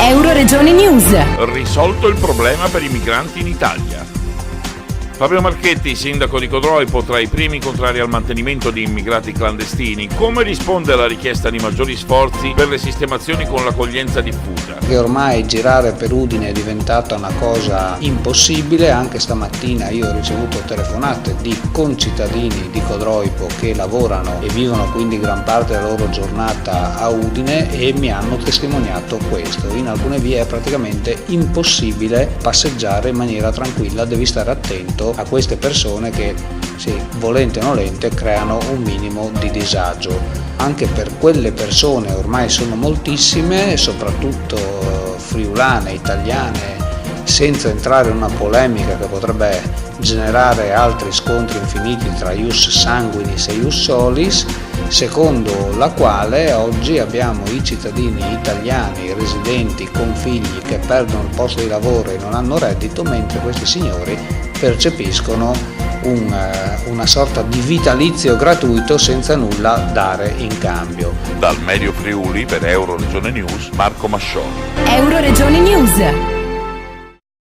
Euroregione News. Risolto il problema per i migranti in Italia. Fabio Marchetti, sindaco di Codroipo, tra i primi contrari al mantenimento di immigrati clandestini. Come risponde alla richiesta di maggiori sforzi per le sistemazioni con l'accoglienza diffusa? Che ormai girare per Udine è diventata una cosa impossibile. Anche stamattina io ho ricevuto telefonate di concittadini di Codroipo che lavorano e vivono quindi gran parte della loro giornata a Udine e mi hanno testimoniato questo. In alcune vie è praticamente impossibile passeggiare in maniera tranquilla, devi stare attento a queste persone che, sì, volente o nolente, creano un minimo di disagio. Anche per quelle persone, ormai sono moltissime, soprattutto friulane, italiane, senza entrare in una polemica che potrebbe generare altri scontri infiniti tra ius sanguinis e ius solis, secondo la quale oggi abbiamo i cittadini italiani residenti con figli che perdono il posto di lavoro e non hanno reddito, mentre questi signori percepiscono una sorta di vitalizio gratuito senza nulla dare in cambio. Dal Medio Friuli per Euroregione News, Marco Mascioni. Euroregione News.